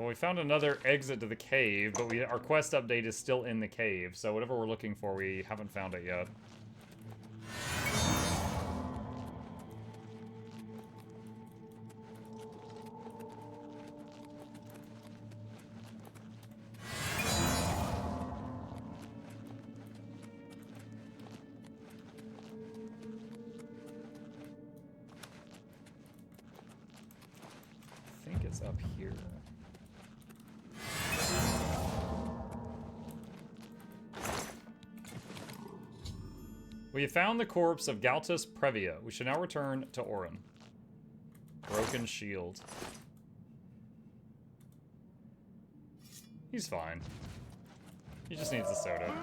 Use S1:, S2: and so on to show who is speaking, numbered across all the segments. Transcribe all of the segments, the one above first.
S1: Well, we found another exit to the cave, but our quest update is still in the cave, so whatever we're looking for, we haven't found it yet. I think it's up here. We have found the corpse of Galtus Previa. We should now return to Orin. Broken shield. He's fine. He just needs a soda.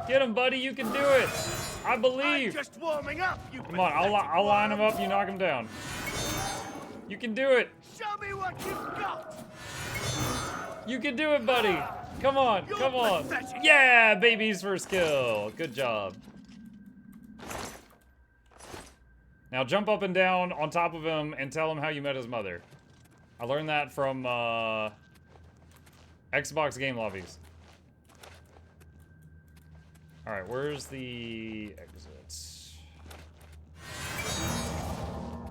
S1: Get him, buddy. You can do it. I believe.
S2: I'm just warming up, you
S1: Come on, I'll line him up. You knock him down. You can do it.
S2: Show me what you've got.
S1: You can do it, buddy. Come on, come on.
S2: Pathetic.
S1: Yeah, baby's first kill. Good job. Now jump up and down on top of him and tell him how you met his mother. I learned that from Xbox game lobbies. All right, where's the exit?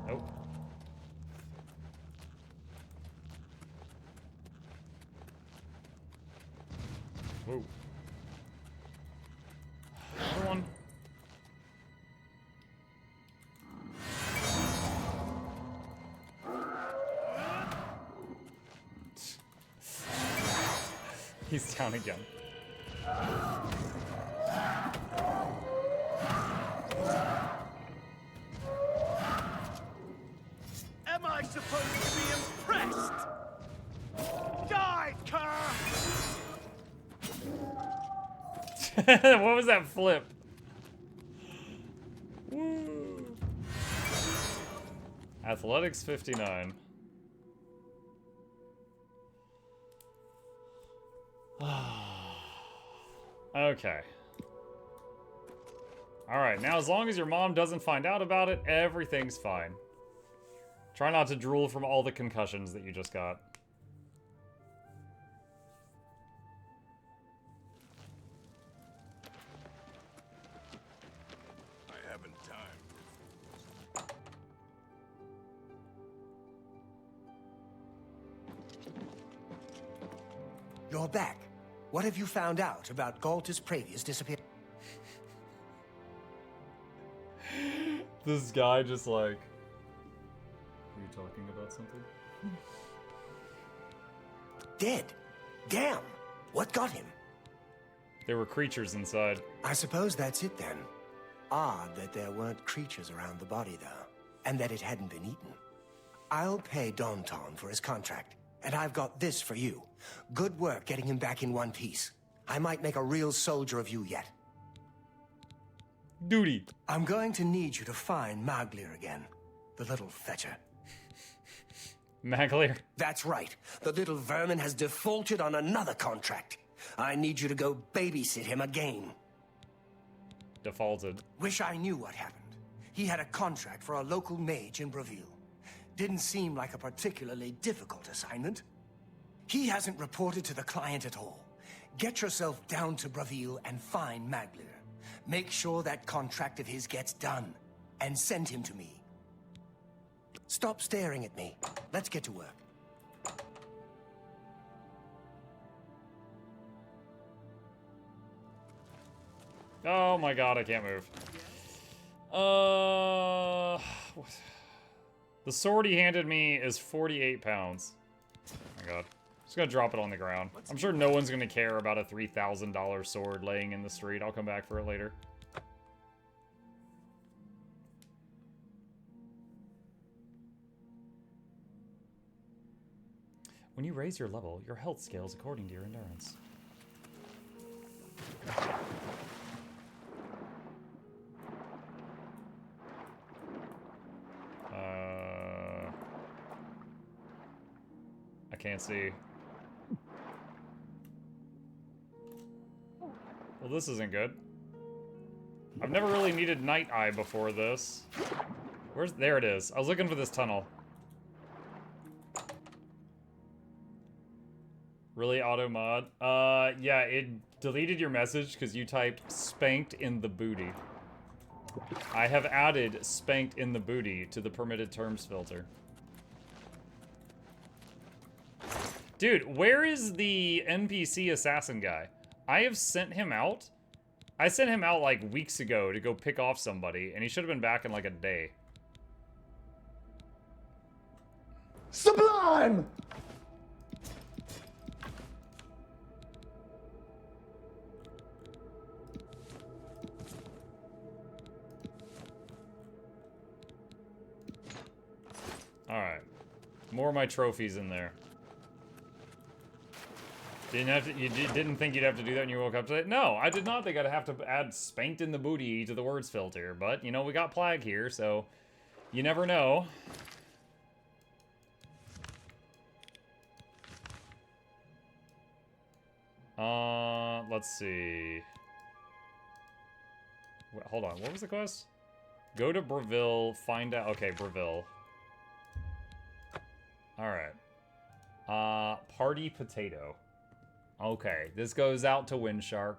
S1: Nope. Whoa. Another one. He's down again.
S2: Am I supposed to be impressed? Die, Kerr!
S1: What was that flip? Woo. Athletics 59. Okay. Alright, now as long as your mom doesn't find out about it, everything's fine. Try not to drool from all the concussions that you just got.
S2: I haven't time.
S3: You're back. What have you found out about Galtus Pravia's disappearance?
S1: This guy just like... Are you talking about something?
S3: Dead. Damn. What got him?
S1: There were creatures inside.
S3: I suppose that's it then. Odd that there weren't creatures around the body, though. And that it hadn't been eaten. I'll pay Danton for his contract. And I've got this for you. Good work getting him back in one piece. I might make a real soldier of you yet.
S1: Duty.
S3: I'm going to need you to find Maglir again. The little fetcher.
S1: Maglir.
S3: That's right. The little vermin has defaulted on another contract. I need you to go babysit him again.
S1: Defaulted.
S3: Wish I knew what happened. He had a contract for a local mage in Braville. Didn't seem like a particularly difficult assignment. He hasn't reported to the client at all. Get yourself down to Braville and find Maglir. Make sure that contract of his gets done. And send him to me. Stop staring at me. Let's get to work.
S1: Oh my god, I can't move. What? The sword he handed me is 48 pounds. Oh my god. Just gonna drop it on the ground. I'm sure no one's gonna care about a $3,000 sword laying in the street. I'll come back for it later. When you raise your level, your health scales according to your endurance. I can't see. Well, this isn't good. I've never really needed Night Eye before this. Where's... There it is. I was looking for this tunnel. Really, auto mod? Yeah, it deleted your message because you typed spanked in the booty. I have added spanked in the booty to the permitted terms filter. Dude, where is the NPC assassin guy? I have sent him out. I sent him out like weeks ago to go pick off somebody, and he should have been back in like a day.
S4: Sublime!
S1: Alright. More of my trophies in there. You didn't think you'd have to do that when you woke up today? No, I did not think I'd have to add spanked in the booty to the words filter. But, you know, we got Plague here, so you never know. Let's see. Wait, hold on, what was the quest? Go to Breville, find out... Okay, Breville. Alright. Party Potato. Okay, this goes out to Windshark.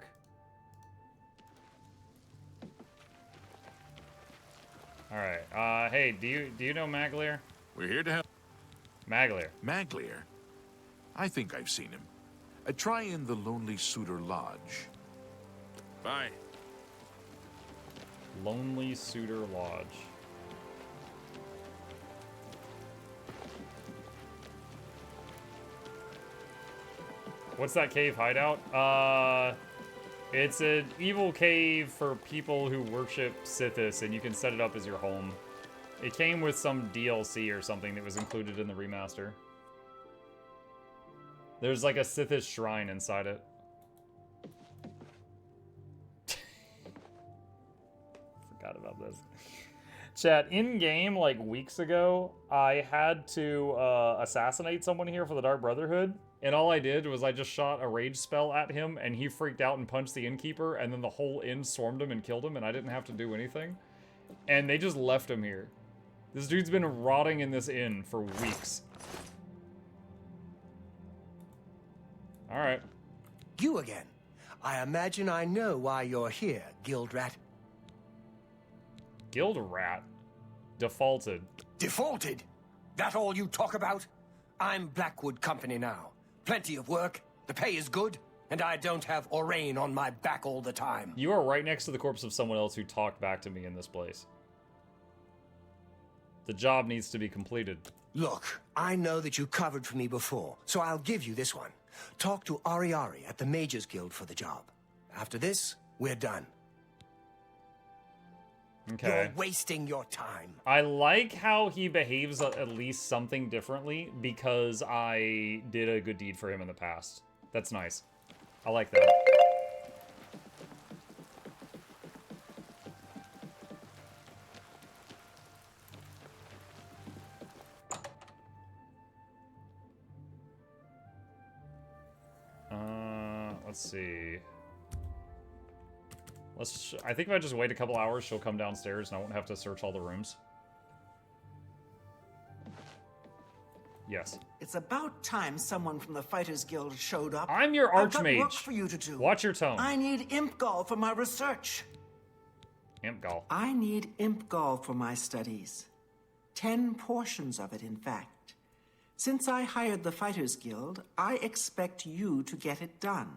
S1: Alright, hey, do you know Maglier?
S5: We're here to help.
S1: Maglier.
S5: Maglier? I think I've seen him. Try in the Lonely Suitor Lodge.
S2: Bye.
S1: Lonely Suitor Lodge. What's that cave hideout? It's an evil cave for people who worship Sithis, and you can set it up as your home. It came with some DLC or something that was included in the remaster. There's like a Sithis shrine inside it. Forgot about this. Chat, in-game, like weeks ago, I had to assassinate someone here for the Dark Brotherhood. And all I did was I just shot a rage spell at him, and he freaked out and punched the innkeeper, and then the whole inn swarmed him and killed him, and I didn't have to do anything. And they just left him here. This dude's been rotting in this inn for weeks. Alright.
S3: You again. I imagine I know why you're here, Guild Rat.
S1: Guild Rat? Defaulted.
S3: Defaulted? That all you talk about? I'm Blackwood Company now. Plenty of work, the pay is good, and I don't have Orain on my back all the time.
S1: You are right next to the corpse of someone else who talked back to me in this place. The job needs to be completed.
S3: Look, I know that you covered for me before, so I'll give you this one. Talk to Ariari at the Mages Guild for the job. After this, we're done.
S1: Okay.
S3: You're wasting your time.
S1: I like how he behaves at least something differently because I did a good deed for him in the past. That's nice. I like that. Let's see. I think if I just wait a couple hours, she'll come downstairs and I won't have to search all the rooms. Yes.
S6: It's about time someone from the Fighters Guild showed up.
S1: I'm your
S6: I've got
S1: archmage.
S6: work for you to do.
S1: Watch your tone.
S6: I need imp gall for my research.
S1: Imp gall.
S6: I need imp gall for my studies. 10 portions of it, in fact. Since I hired the Fighters Guild, I expect you to get it done.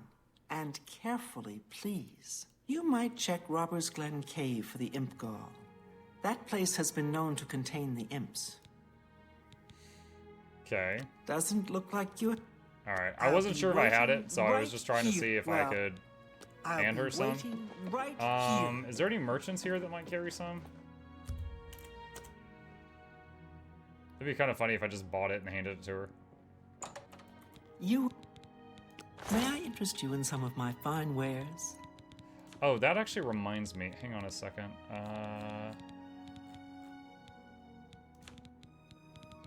S6: And carefully, please. You might check Robbers Glen Cave for the imp gall. That place has been known to contain the imps.
S1: Okay.
S6: Doesn't look like you...
S1: Alright. I wasn't sure if I had it, so I was just trying to see if I could hand her some.
S6: Right here.
S1: Is there any merchants here that might carry some? It'd be kind of funny if I just bought it and handed it to her.
S6: May I interest you in some of my fine wares?
S1: Oh, that actually reminds me. Hang on a second.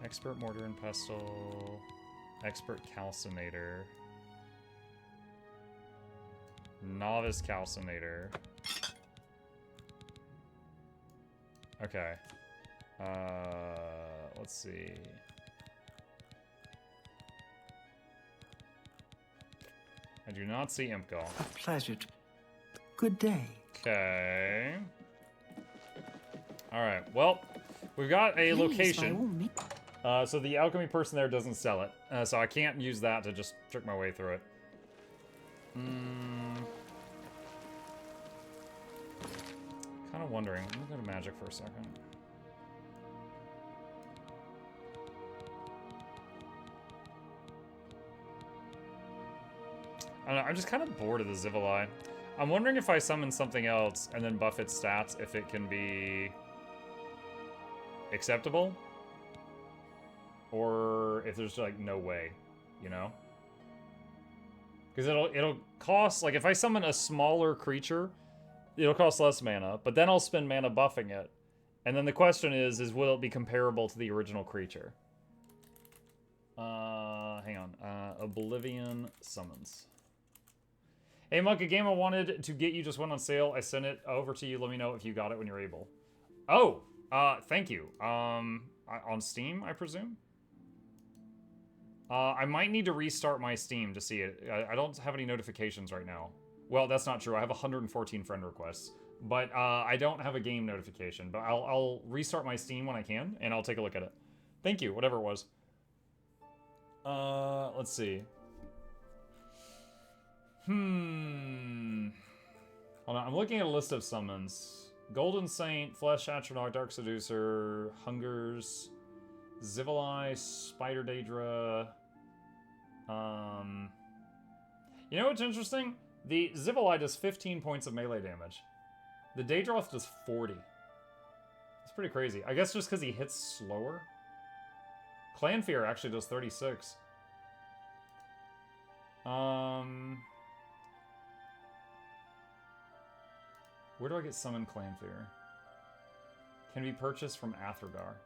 S1: Expert Mortar and Pestle. Expert Calcinator. Novice Calcinator. Okay. Let's see. I do not see Imco.
S6: A pleasure. Good day.
S1: Okay. Alright, well, we've got a
S4: Please, by all
S1: location.
S4: means.
S1: So the alchemy person there doesn't sell it. So I can't use that to just trick my way through it. Kind of wondering. Let me go to magic for a second. I don't know, I'm just kind of bored of the Zivali. I'm wondering if I summon something else and then buff its stats, if it can be acceptable. Or if there's like no way, you know? Because it'll cost, like if I summon a smaller creature, it'll cost less mana, but then I'll spend mana buffing it. And then the question is will it be comparable to the original creature? Hang on. Oblivion summons. Hey, Monk, a game I wanted to get you just went on sale. I sent it over to you. Let me know if you got it when you're able. Oh, thank you. On Steam, I presume? I might need to restart my Steam to see it. I don't have any notifications right now. Well, that's not true. I have 114 friend requests. But I don't have a game notification. But I'll restart my Steam when I can, and I'll take a look at it. Thank you, whatever it was. Let's see. Hold on, I'm looking at a list of summons. Golden Saint, Flesh Atronach, Dark Seducer, Hungers, Zivali, Spider Daedra. You know what's interesting? The Zivali does 15 points of melee damage. The Daedroth does 40. That's pretty crazy. I guess just because he hits slower. Clanfear actually does 36. Where do I get Summon Clanfear? Can be purchased from Athragar.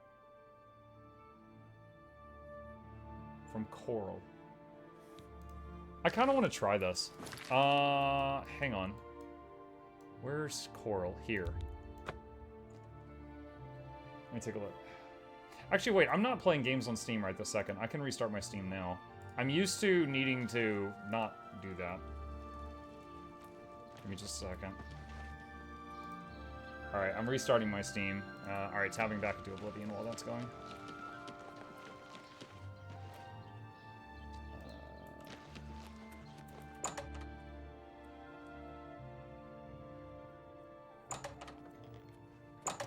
S1: From Coral. I kind of want to try this. Hang on. Where's Coral? Here. Let me take a look. Actually, wait, I'm not playing games on Steam right this second. I can restart my Steam now. I'm used to needing to not do that. Give me just a second. Alright, I'm restarting my Steam. Alright, tabbing back into Oblivion while that's going.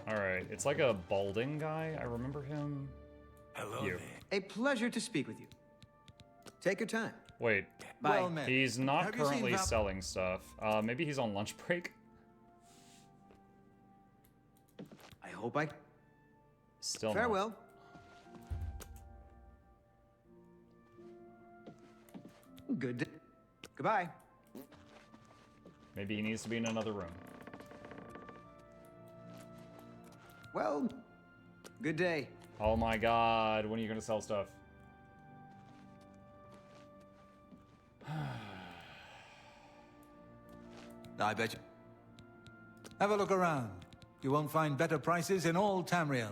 S1: Alright, it's like a balding guy. I remember him.
S7: Hello
S1: You.
S7: there.
S8: A pleasure to speak with you. Take your time.
S1: Wait,
S8: Bye.
S7: Well met.
S1: he's not
S7: Have you seen
S1: currently
S7: Val-
S1: selling stuff. Maybe he's on lunch break?
S8: I hope I...
S1: Still
S8: Farewell. Good day. Goodbye.
S1: not. Maybe he needs to be in another room.
S8: Well, good day.
S1: Oh my god, when are you gonna sell stuff?
S7: I bet you. Have a look around. You won't find better prices in all Tamriel.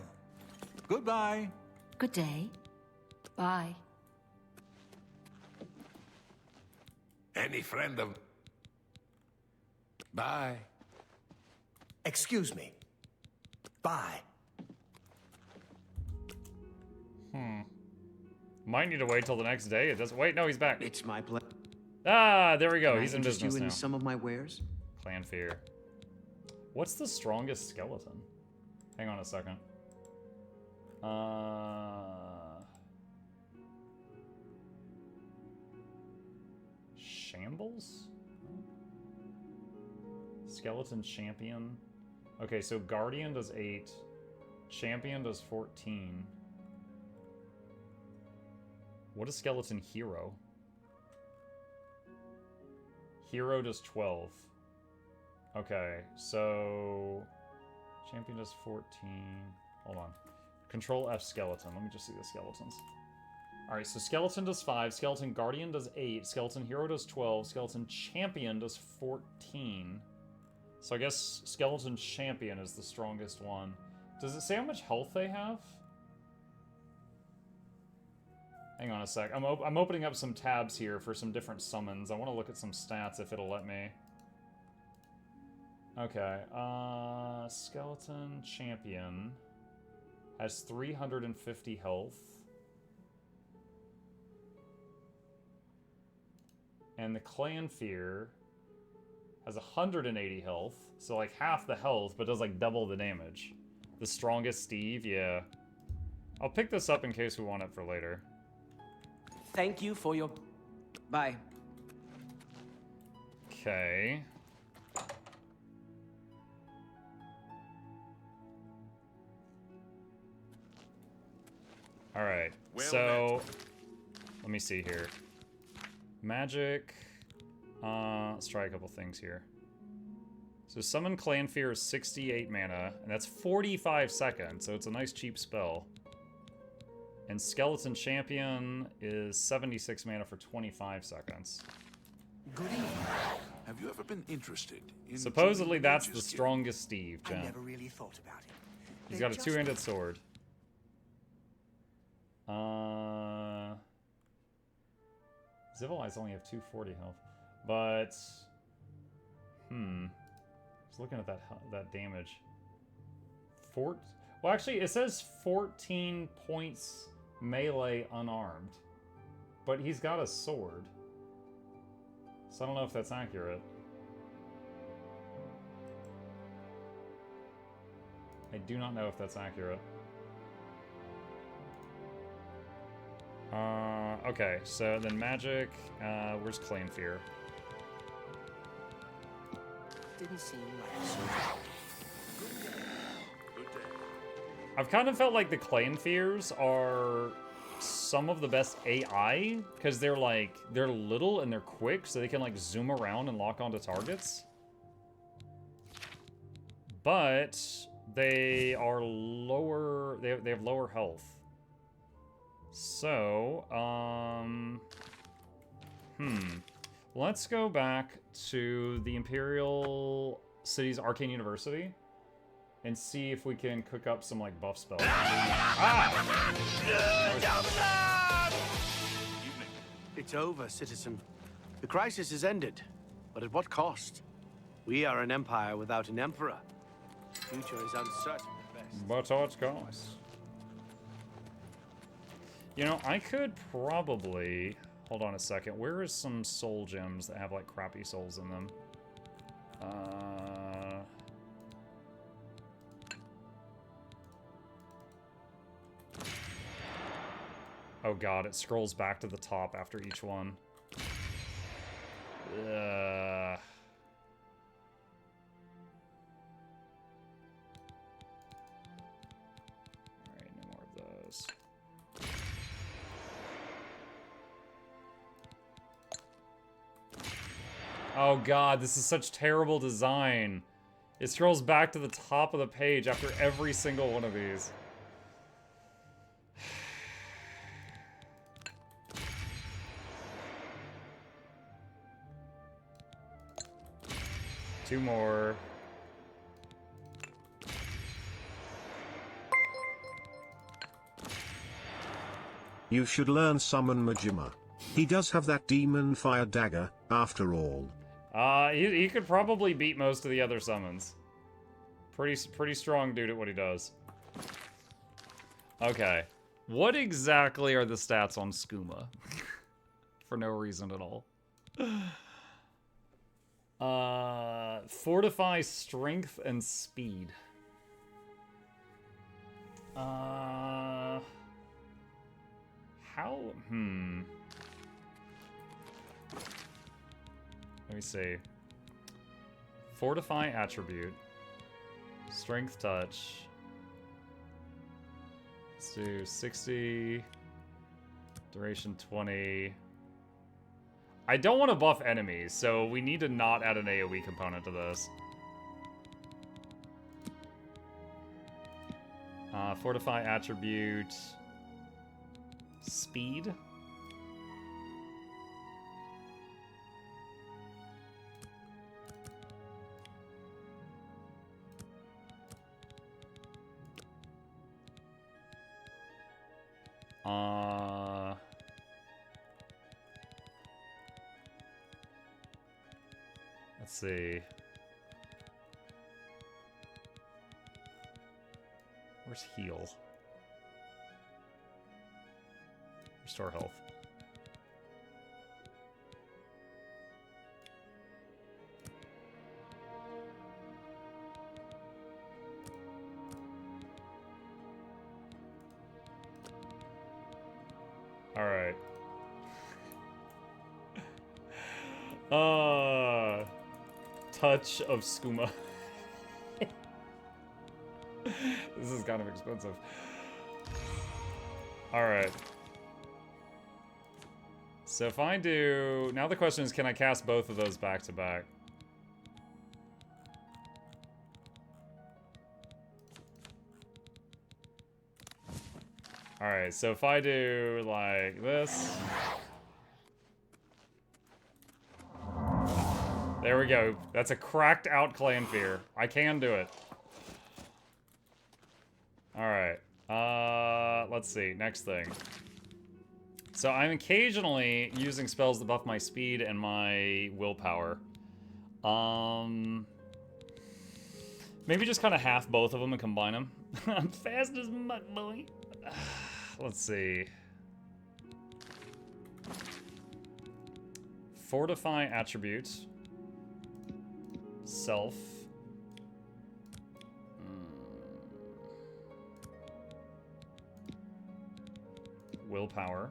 S7: Goodbye.
S4: Good day. Bye.
S2: Any friend of...
S5: Bye.
S3: Excuse me. Bye.
S1: Might need to wait till the next day. It doesn't. Wait, no, he's back.
S8: It's my pleasure.
S1: Ah, there we go.
S8: Can I
S1: He's in
S8: interest
S1: business
S8: you in
S1: now.
S8: some of my wares?
S1: Clan Fear. What's the strongest skeleton? Hang on a second. Shambles? Skeleton Champion. Okay, so Guardian does 8. Champion does 14. What is Skeleton Hero? Hero does 12. Okay, so... Champion does 14. Hold on. Control F Skeleton. Let me just see the skeletons. Alright, so Skeleton does 5. Skeleton Guardian does 8. Skeleton Hero does 12. Skeleton Champion does 14. So I guess Skeleton Champion is the strongest one. Does it say how much health they have? Hang on a sec. I'm opening up some tabs here for some different summons. I want to look at some stats if it'll let me. Okay. Skeleton Champion has 350 health. And the Clan Fear has 180 health. So like half the health, but does like double the damage. The strongest Steve, yeah. I'll pick this up in case we want it for later.
S9: Thank you for your... Bye.
S1: Okay. Alright, so... Let me see here. Magic... let's try a couple things here. So Summon Clan Fear is 68 mana, and that's 45 seconds, so it's a nice cheap spell. And Skeleton Champion is 76 mana for 25 seconds.
S3: Good evening.
S5: Have you ever been interested in...
S1: Supposedly
S5: joining
S1: that's
S5: Mage's
S1: the
S5: Guild?
S1: strongest Steve,
S3: I
S1: Jen.
S3: never really thought about it.
S1: He's
S3: They're
S1: got a
S3: just
S1: two-handed sword. Civil Eyes only have 240 health. But... Just looking at that damage. Well, actually, it says 14 points melee unarmed. But he's got a sword. So I don't know if that's accurate. I do not know if that's accurate. Okay, so then magic, where's Clan Fear?
S3: Didn't seem like a soldier.
S1: I've kind of felt like the Clan Fears are some of the best AI, because they're little and they're quick, so they can like zoom around and lock onto targets. But they are lower, they have lower health. So, let's go back to the Imperial City's Arcane University and see if we can cook up some like buff spells.
S10: It's over, citizen. The crisis is ended, but at what cost? We are an empire without an emperor. The future is uncertain at best.
S1: But at what cost? You know, I could probably... Hold on a second. Where is some soul gems that have, like, crappy souls in them? Oh god, it scrolls back to the top after each one. Alright, no more of those. Oh god, this is such terrible design. It scrolls back to the top of the page after every single one of these. Two more.
S11: You should learn Summon Majima. He does have that demon fire dagger, after all.
S1: He could probably beat most of the other summons. Pretty strong dude at what he does. Okay. What exactly are the stats on Skooma? For no reason at all. Fortify strength and speed. How? Let me see. Fortify attribute. Strength touch. Let's do 60. Duration 20. I don't want to buff enemies, so we need to not add an AoE component to this. Fortify attribute. Speed. Let's see. Where's heal? Restore health. Alright. Touch of skooma. This is kind of expensive. Alright. So if I do... Now the question is, can I cast both of those back to back? Alright, so if I do like this... There we go. That's a cracked out Clan Fear. I can do it. Alright. Let's see. Next thing. So I'm occasionally using spells that buff my speed and my willpower. Maybe just kind of half both of them and combine them. I'm fast as muck, boy. Let's see. Fortify attributes. Self. Willpower.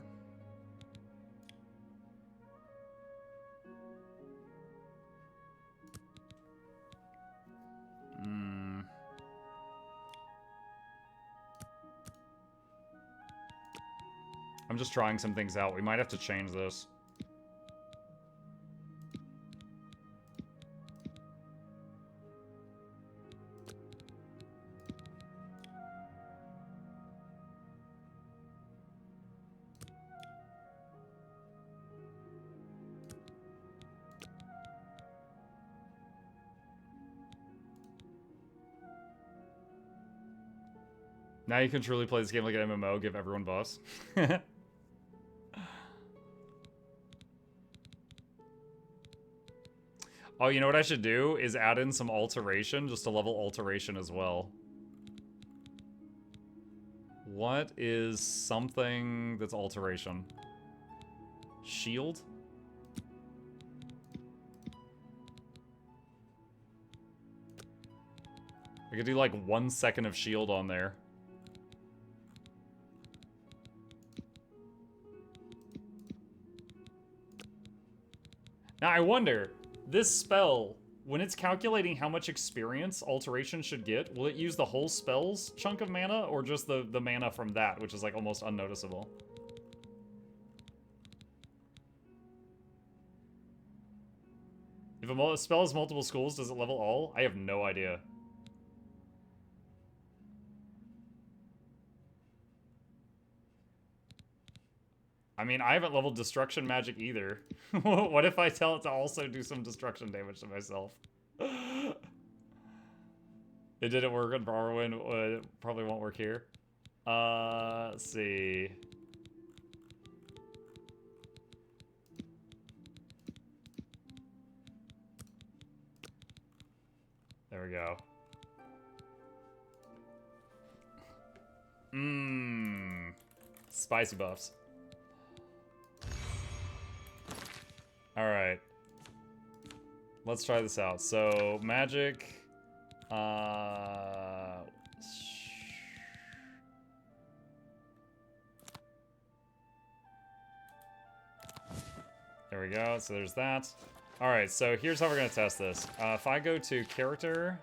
S1: I'm just trying some things out. We might have to change this. Now you can truly play this game like an MMO, give everyone buffs. Oh, you know what I should do is add in some alteration, just a level alteration as well. What is something that's alteration? Shield? I could do like 1 second of shield on there. Now I wonder, this spell, when it's calculating how much experience alteration should get, will it use the whole spell's chunk of mana or just the mana from that, which is like almost unnoticeable? If a spell has multiple schools, does it level all? I have no idea. I mean, I haven't leveled destruction magic either. What if I tell it to also do some destruction damage to myself? It didn't work on Morrowind. It probably won't work here. Let's see. There we go. Spicy buffs. Alright. Let's try this out. So, magic. There we go. So there's that. Alright, so here's how we're going to test this. If I go to character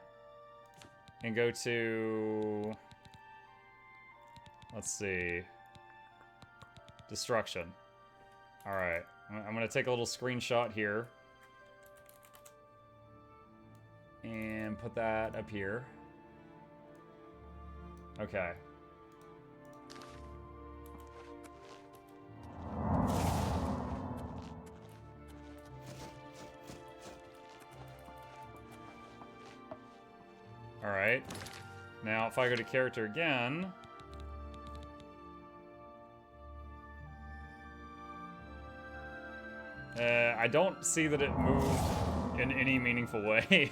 S1: and go to... Let's see. Destruction. Alright. I'm going to take a little screenshot here. And put that up here. Okay. Alright. Now, if I go to character again... I don't see that it moved in any meaningful way.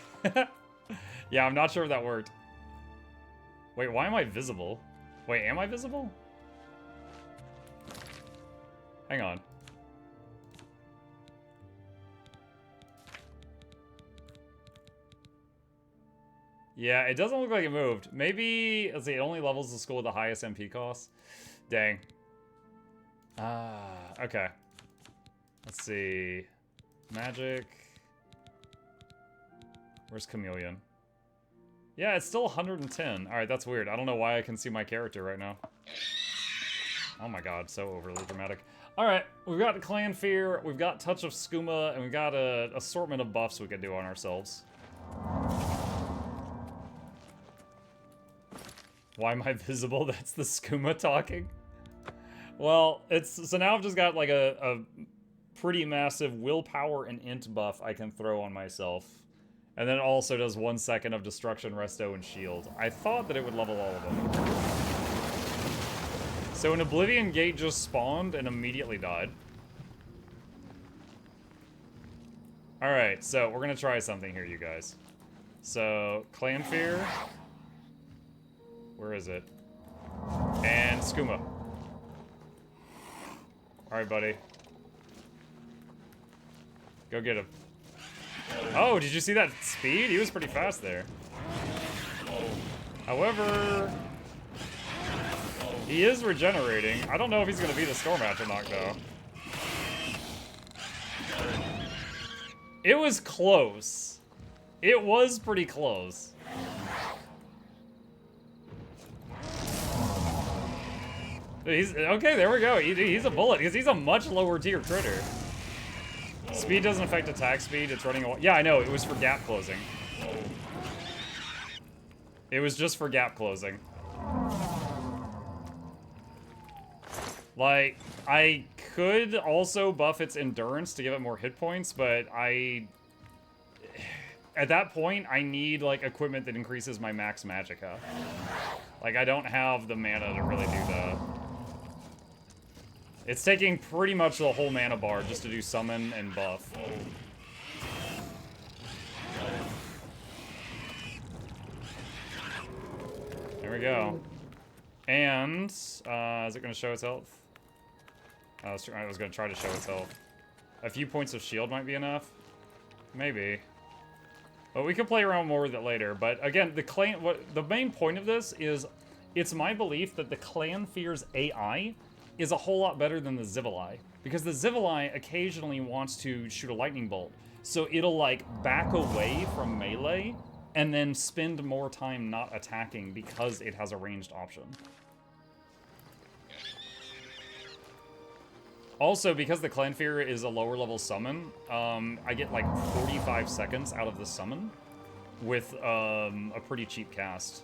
S1: Yeah, I'm not sure if that worked. Wait, why am I visible? Wait, am I visible? Hang on. Yeah, it doesn't look like it moved. Maybe, let's see, it only levels the school with the highest MP costs. Dang. Okay. Let's see. Magic. Where's Chameleon? Yeah, it's still 110. Alright, that's weird. I don't know why I can see my character right now. Oh my god, so overly dramatic. Alright, we've got Clan Fear, we've got Touch of Skooma, and we've got an assortment of buffs we could do on ourselves. Why am I visible? That's the Skooma talking. Well, so now I've just got like a pretty massive willpower and int buff I can throw on myself. And then it also does 1 second of destruction, resto, and shield. I thought that it would level all of them. So an Oblivion Gate just spawned and immediately died. Alright, so we're gonna try something here, you guys. So, Clan Fear. Where is it? And Skooma. Alright, buddy. Go get him. Oh, did you see that speed? He was pretty fast there. However, he is regenerating. I don't know if he's going to beat the Storm Match or not, though. It was close. It was pretty close. Okay, there we go. He's a bullet, because he's a much lower tier critter. Speed doesn't affect attack speed, it's running away. Yeah, I know, it was for gap closing. It was just for gap closing. Like, I could also buff its endurance to give it more hit points, but at that point, I need, like, equipment that increases my max magicka. Like, I don't have the mana to really do that. It's taking pretty much the whole mana bar just to do summon and buff. There we go. And, is it going to show its health? I was going to try to show its health. A few points of shield might be enough. Maybe. But we can play around more with it later. But again, the main point of this is, it's my belief that the Clan Fear's AI is a whole lot better than the Zivali. Because the Zivali occasionally wants to shoot a lightning bolt. So it'll like back away from melee and then spend more time not attacking because it has a ranged option. Also, because the Clan Fear is a lower level summon, I get like 45 seconds out of the summon with a pretty cheap cast,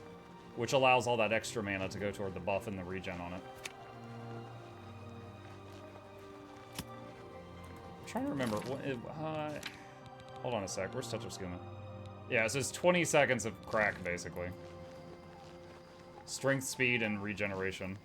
S1: which allows all that extra mana to go toward the buff and the regen on it. I'm trying to remember. Hold on a sec. Where's Touch of Skooma? Yeah, so it's 20 seconds of crack, basically. Strength, speed, and regeneration.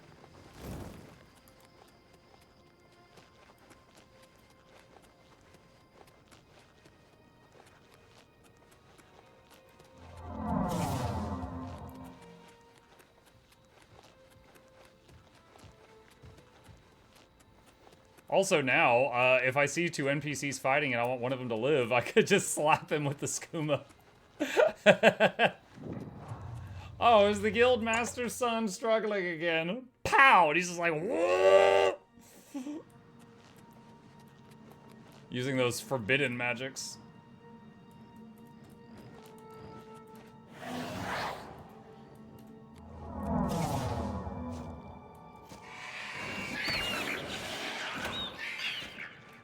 S1: Also now, if I see two NPCs fighting and I want one of them to live, I could just slap him with the skooma. Oh, is the Guildmaster's son struggling again? Pow! And he's just like, whoa! Using those forbidden magics.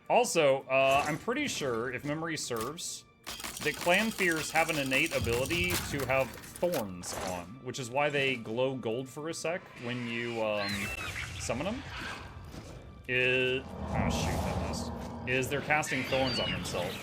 S1: Also, I'm pretty sure, if memory serves, that Clan Fears have an innate ability to have thorns on, which is why they glow gold for a sec when you summon them. Oh shoot, that missed. Is they're casting thorns on themselves.